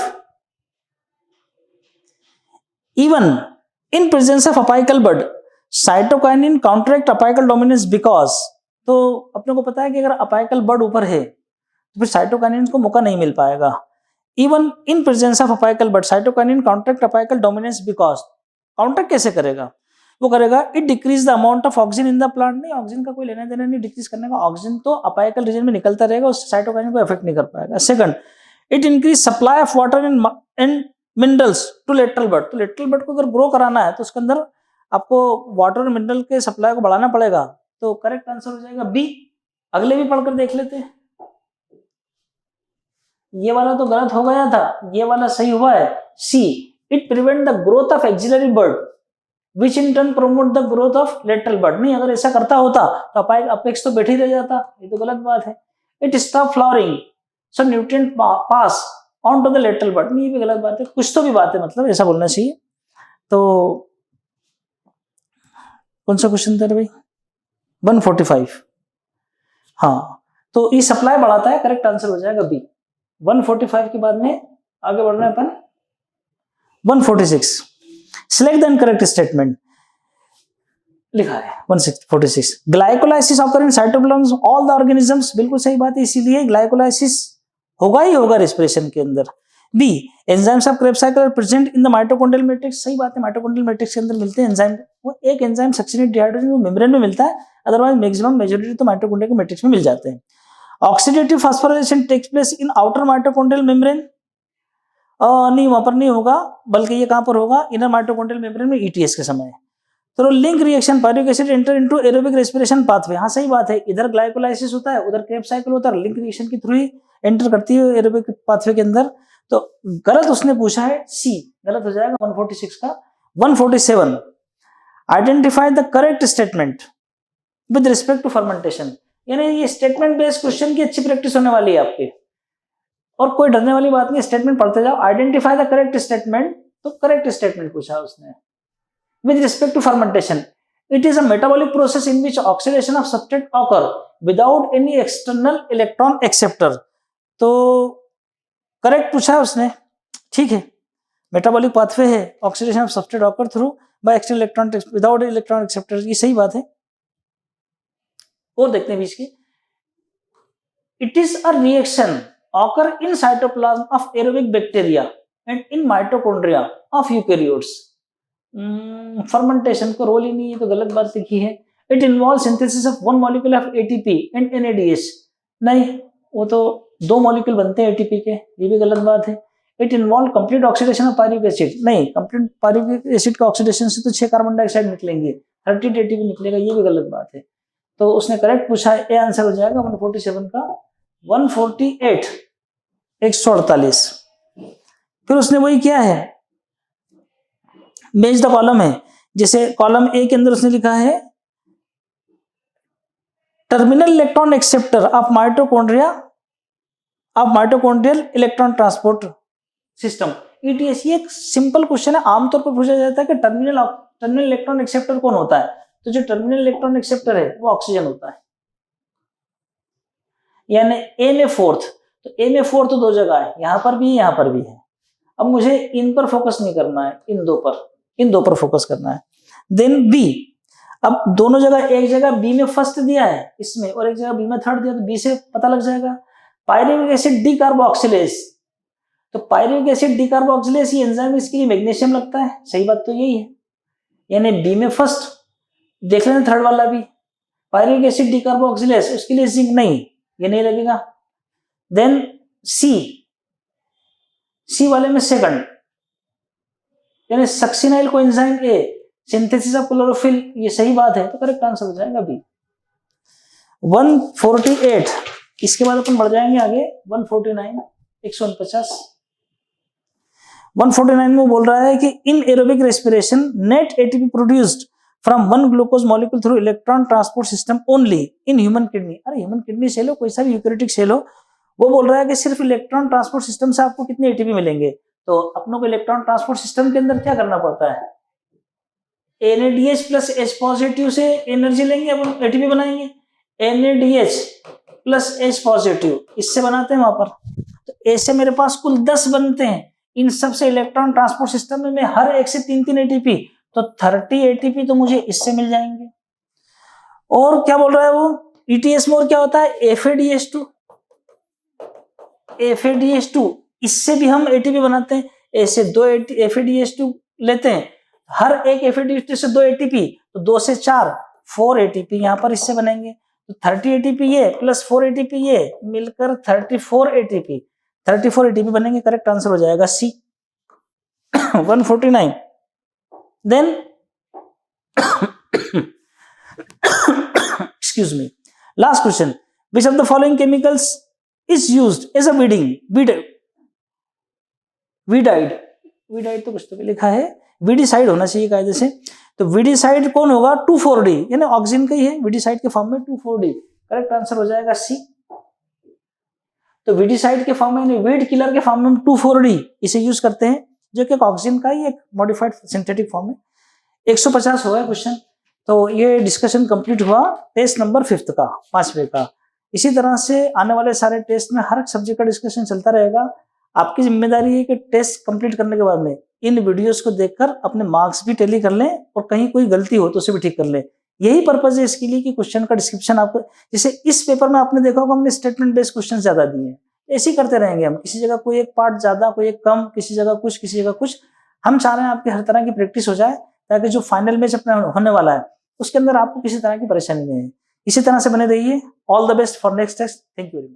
even in presence of apical bud cytokinin counteract apical dominance because. तो अपने को पता है कि अगर अपाइकल बड ऊपर है तो फिर साइटोकाइनिन को मौका नहीं मिल पाएगा। Even in presence of apical bud cytokinin counteract apical dominance because. Counter कैसे करेगा? वो करेगा it decrease the amount of oxygen in the plant. नहीं, ऑक्सीजन का कोई लेना देना नहीं डिक्रीज करने का। ऑक्सीजन तो अपाइकल रीजन में निकलता रहेगा, उससे साइटोकाइनिन को इफेक्ट नहीं कर पाएगा। Second, it increase supply of water and minerals to lateral bud. तो लेटरल बड को अगर ग्रो कराना है तो उसके अंदर आपको वाटर और मिनरल के सप्लाई को बढ़ाना पड़ेगा। तो करेक्ट आंसर हो जाएगा बी। अगले भी पढ़कर देख लेते हैं। ये वाला तो गलत हो गया था, ये वाला सही हुआ है C. It prevent the growth of axillary bird which in turn promote the growth of lateral bird. नहीं, अगर ऐसा करता होता तो अपेक्स तो बैठे रह जाता, ये तो गलत बात है। It stop flowering so nutrient pass on to the lateral bird. नहीं, ये भी गलत बात है, कुछ तो भी बात है, मतलब ऐसा बोलना चाहिए। तो कौन सा क्वेश्चन था भाई? 145। हाँ, तो ये सप्लाई बढ़ाता है। करेक्ट आंसर हो जाएगा बी। 145 के बाद में आगे बढ़ रहे हैं अपन 146। Select the incorrect statement. लिखा है 146 glycolysis occur in cytoplasm all the organisms. बिल्कुल सही बात है, इसीलिए ग्लाइकोलाइसिस होगा ही होगा रेस्पिरेशन के अंदर। B enzymes of Krebs cycle are present in the mitochondrial matrix. सही बात है, माइटोकॉन्ड्रियल मैट्रिक्स के अंदर मिलते हैं एंजाइम। वो एक एंजाइम सक्सिनेट डिहाइड्रोजन वो मेम्ब्रेन में मिलता है, अदरवाइज मैक्सिमम मेजॉरिटी तो माइटोकॉन्ड्रिया के मैट्रिक्स में मिल जाते हैं। Oxidative phosphorylation takes place in outer mitochondrial membrane. नहीं, वहां पर नहीं होगा, बल्कि ये कहां पर होगा? इनर माइटोकॉन्ड्रियल मेम्ब्रेन में ईटीएस के समय। तो link reaction pyruvic acid enter into aerobic respiration pathway. हाँ सही बात है, इधर ग्लाइकोलाइसिस होता है, उधर क्रेब्स साइकिल होता है, लिंक रिएक्शन के थ्रू ही एंटर करती है एरोबिक पाथवे के अंदर। तो गलत उसने पूछा है सी, गलत हो जाएगा 146 का। 147, identify the correct statement with respect to fermentation. यानी ये स्टेटमेंट बेस्ड क्वेश्चन की अच्छी प्रैक्टिस होने वाली है आपकी, और कोई डरने वाली बात नहीं, स्टेटमेंट पढ़ते जाओ। आइडेंटिफाई द करेक्ट स्टेटमेंट, तो करेक्ट स्टेटमेंट पूछा उसने। With respect to fermentation, it is a metabolic process in which oxidation of substrate occur without any external electron acceptor. तो करेक्ट पूछा है उसने, ठीक है, मेटाबॉलिक पाथवे है, oxidation of substrate occur through by external electron without electron acceptor, ये सही बात है। और देखते हैं बीच की, it is a reaction occur in cytoplasm of aerobic bacteria and in mitochondria of eukaryotes। Fermentation को रोल ही नहीं है, तो गलत बात लिखी है। It involve synthesis of one molecule of ATP and NADH, नहीं वो तो दो मॉलिक्यूल बनते हैं एटीपी के, ये भी गलत बात है। It involve complete oxidation of pyruvic acid, नहीं कंप्लीट पायरुविक एसिड का ऑक्सीडेशन से तो 6 कार्बन डाइऑक्साइड निकलेंगे, 30 एटीपी निकलेगा, ये भी गलत बात है। तो उसने करेक्ट पूछा है, ए आंसर हो जाएगा 147 का। 148, 148। फिर उसने वही किया है, मैच द कॉलम है। जैसे कॉलम ए के अंदर उसने लिखा है terminal electron acceptor of mitochondria of mitochondrial electron transport system, ETS. ये एक सिंपल क्वेश्चन है, आमतौर पर पूछा जाता है कि टर्मिनल इलेक्ट्रॉन एक्सेप्टर कौन होता है, तो जो टर्मिनल इलेक्ट्रॉन एक्सेप्टर है वो ऑक्सीजन होता है। यानी ए में फोर्थ, तो ए में फोर्थ तो 2 जगह है, यहां पर भी है, यहां पर भी है। अब मुझे इन पर फोकस नहीं करना है, इन दो पर फोकस करना है। देन बी, अब दोनों जगह, एक जगह बी में फर्स्ट दिया है इसमें और एक जगह बी में थर्ड दिया, तो बी से पता लग जाएगा। पायरुविक एसिड डीकार्बोक्सिलेज, तो पायरुविक एसिड डीकार्बोक्सिलेज ये एंजाइम, इसके लिए मैग्नीशियम लगता है, सही बात तो यही है। यानी बी में फर्स्ट, देख लेना थर्ड वाला भी, पायरुविक एसिड डीकार्बोक्सिलेज, उसके लिए जिंक नहीं, ये नहीं लगेगा। देन सी वाले में सेकंड, यानी succinyl coenzyme A, synthesis of chlorophyll, ये सही बात है, तो करेक्ट आंसर हो जाएगा बी। 148, इसके बाद अपन बढ़ जाएंगे आगे 149, 149। 149 में बोल रहा है कि in aerobic respiration net ATP produced from one glucose molecule through electron transport system only in human kidney. अरे ह्यूमन किडनी सेल हो, कोई सा भी यूकैरियोटिक सेल हो, वो बोल रहा है कि सिर्फ इलेक्ट्रॉन ट्रांसपोर्ट सिस्टम से आपको कितने एटीपी मिलेंगे। तो अपनों को इलेक्ट्रॉन ट्रांसपोर्ट सिस्टम के अंदर क्या करना पड़ता है, NADH प्लस H पॉजिटिव से एनर्जी लेंगे, अपन एटीपी बनाएंगे, NADH प्लस H पॉजिटिव, इससे बनाते हैं वहां पर। तो ऐसे मेरे पास कुल 10 बनते हैं, इन सब से इलेक्ट्रॉन ट्रांसपोर्ट सिस्टम में हर एक से 3-3 एटीपी, तो 30 एटीपी तो मुझे इससे मिल जाएंगे। और क्या बोल रहा है वो, ETS में और क्या होता है, FADH2, इससे भी हम एटीपी बनाते हैं। ऐसे 2 FADH2 लेते हैं, हर एक FADH2 से 2 एटीपी, तो 2 से 4 एटीपी यहाँ पर इससे बनेंगे। तो 30 एटीपी ये प्लस 4 एटीपी ये मिलकर 34 एटीपी बनेंगे। करेक्ट आंसर हो जाएगा C. 149। Then excuse me, last question, which of the following chemicals is used as a weedite तो कुछ तो भी लिखा है, वीडिसाइड होना चाहिए कायदे से। तो वीडिसाइड कौन होगा, 2,4-D, यानी ऑक्सीजन का ही है, वीडिसाइड के फॉर्म में 2,4-D। करेक्ट आंसर हो जाएगा सी। तो वीडिसाइड के फॉर्म में, वीड किलर के फॉर्म में 2,4-D इसे यूज करते हैं, जो कि ऑक्सीजन का ही एक मॉडिफाइड सिंथेटिक फॉर्म है। 150 हो गया क्वेश्चन। तो ये डिस्कशन कंप्लीट हुआ टेस्ट नंबर 5th का, 5वें का। इसी तरह से आने वाले सारे टेस्ट में हर सब्जेक्ट का डिस्कशन चलता रहेगा। आपकी जिम्मेदारी है कि टेस्ट कंप्लीट करने के बाद में इन वीडियोस को देखकर अपने मार्क्स भी टैली कर लें, और कहीं कोई गलती हो तो उसे भी ठीक कर लें। यही पर्पज है इसके लिए कि क्वेश्चन का डिस्क्रिप्शन आपको, जैसे इस पेपर में आपने देखा होगा हमने स्टेटमेंट बेस्ड क्वेश्चन ज्यादा दिए हैं, ऐसे ही करते रहेंगे हम, किसी जगह कोई एक पार्ट ज्यादा, कोई एक कम, किसी जगह कुछ, किसी जगह कुछ। हम चाह रहे हैं आपकी हर तरह की प्रैक्टिस हो जाए, ताकि जो फाइनल मैच अपना होने वाला है उसके अंदर आपको किसी तरह की परेशानी नहीं है। इसी तरह से बने रहिए। All the best for next test. Thank you very much.